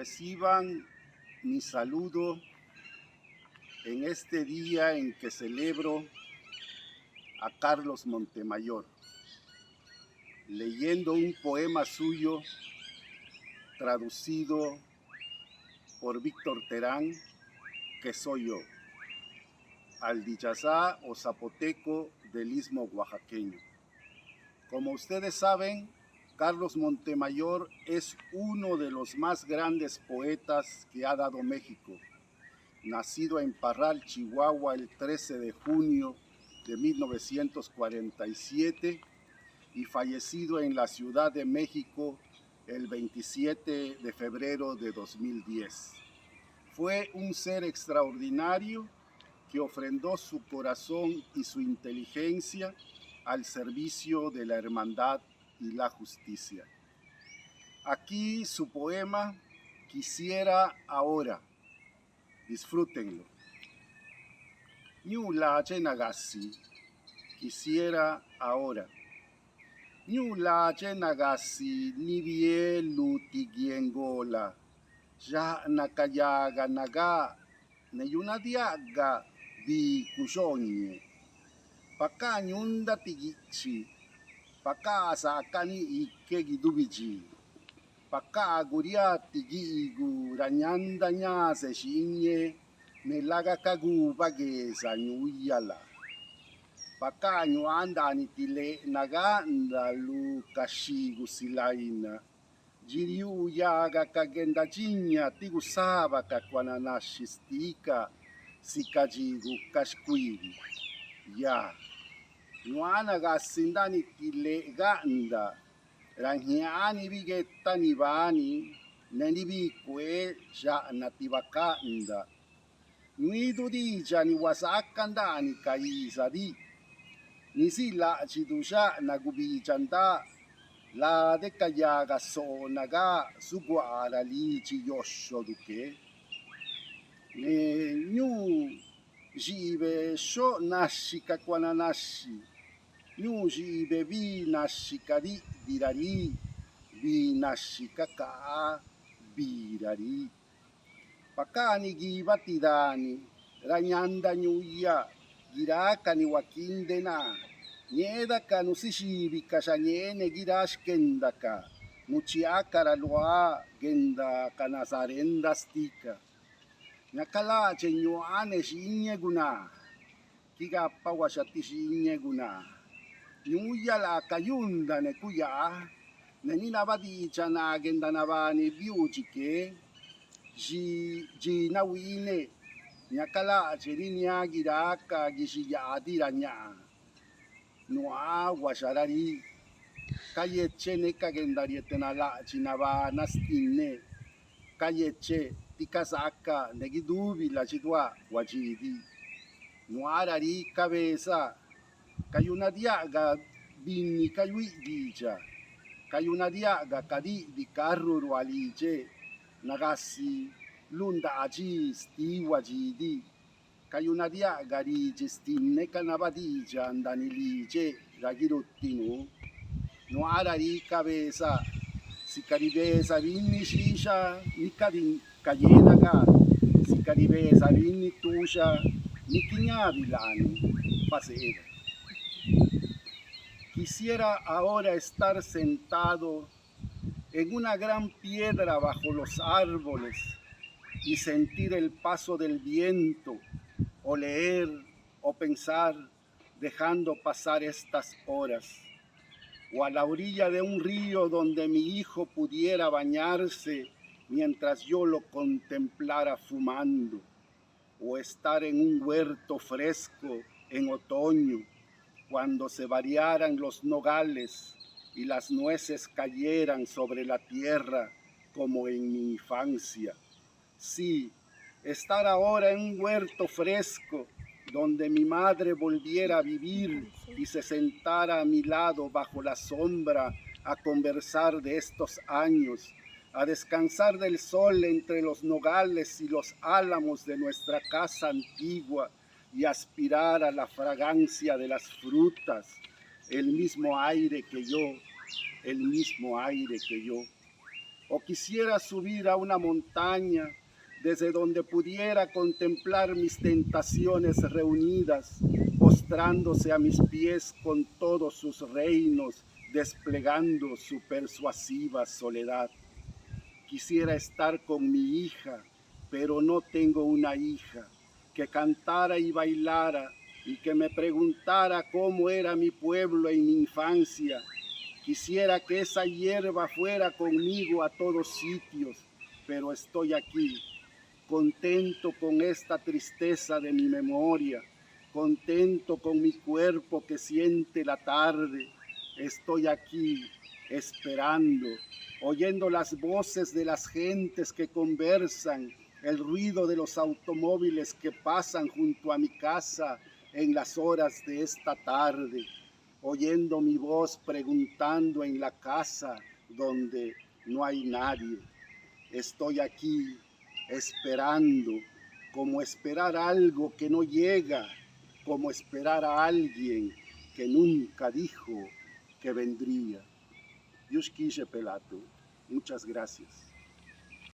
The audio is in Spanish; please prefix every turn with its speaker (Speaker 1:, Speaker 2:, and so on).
Speaker 1: Reciban mi saludo en este día en que celebro a Carlos Montemayor, leyendo un poema suyo traducido por Víctor Terán, que soy yo, al Dichazá o zapoteco del istmo oaxaqueño. Como ustedes saben, Carlos Montemayor es uno de los más grandes poetas que ha dado México. Nacido en Parral, Chihuahua, el 13 de junio de 1947 y fallecido en la Ciudad de México el 27 de febrero de 2010. Fue un ser extraordinario que ofrendó su corazón y su inteligencia al servicio de la hermandad y la justicia. Aquí su poema Quisiera ahora. Disfrútenlo. Ñulache nagasi, quisiera ahora. Ñulache nagasi, ni bielu tigiengola. Ya nakayaga naga, neyunadiaga di kushonye. Paka nyunda tigichi, paka sakani ike gidubichi. Paka guria tigigu ranyanda nyase shinye. Nelaga kagu bagesa nyuyala. Paka nyuanda nitile naga ndalu kashigu silaina. Jiriu yaga kagenda jinya tigusaba kakwananashistika sikajigu kashkuigi. Ya. Nyuana gasinda nitile ganda. Rangiani bigeta nibani. Nenibikwe ja natibakanda. Nuidu dija ni wasakanda ni kaiza di. Nisila chidusha nagubijanda. La de kayaga so naga suguara lichi yosho duke. Nyu jibe sho nashi kakwananashi. Nyu jibe vi nashi kadi dirari. Vi nashi kaka birari. Pakani gibatidani, ranyanda nyuya, giraka ni wakindena, nyedaka nusishibi kashanyene girashkendaka, nuchiakara loa genda kanazarenda stika. Nyakalache nyuane shinye guna, kigapa washati shinye guna. Nyuya la kayunda ne kuya, nenina badicha na genda nabani biuchike. Ji na wine nyakala cherinya giraka gishiyadira nya noa washarari kayeche ne kagendariete na la chinaba nastine kayeche tikasaka negidubi la chidwa wajidi noarari cabeza kayuna diaga bini kayui dija kayuna diaga kadi di carro rualiche nagasi lunda aji stiwa jidi kayunadia gari jestine kanabadija andanilije ragirutinu no arari cabeza si caribesa vini shisha ni kadin kayenaga si caribesa vini tusha ni kiñavilani paseda. Quisiera ahora estar sentado en una gran piedra bajo los árboles y sentir el paso del viento, o leer o pensar dejando pasar estas horas, o a la orilla de un río donde mi hijo pudiera bañarse mientras yo lo contemplara fumando, o estar en un huerto fresco en otoño cuando se variaran los nogales y las nueces cayeran sobre la tierra como en mi infancia. Sí, estar ahora en un huerto fresco donde mi madre volviera a vivir y se sentara a mi lado bajo la sombra a conversar de estos años, a descansar del sol entre los nogales y los álamos de nuestra casa antigua y aspirar a la fragancia de las frutas, el mismo aire que yo, el mismo aire que yo. o quisiera subir a una montaña desde donde pudiera contemplar mis tentaciones reunidas, postrándose a mis pies con todos sus reinos, desplegando su persuasiva soledad. Quisiera estar con mi hija, pero no tengo una hija, que cantara y bailara y que me preguntara cómo era mi pueblo en mi infancia. Quisiera que esa hierba fuera conmigo a todos sitios, pero estoy aquí, contento con esta tristeza de mi memoria, contento con mi cuerpo que siente la tarde. Estoy aquí esperando, oyendo las voces de las gentes que conversan, el ruido de los automóviles que pasan junto a mi casa en las horas de esta tarde, oyendo mi voz preguntando en la casa donde no hay nadie. Estoy aquí esperando, como esperar algo que no llega, como esperar a alguien que nunca dijo que vendría. Yushki Pelato, muchas gracias.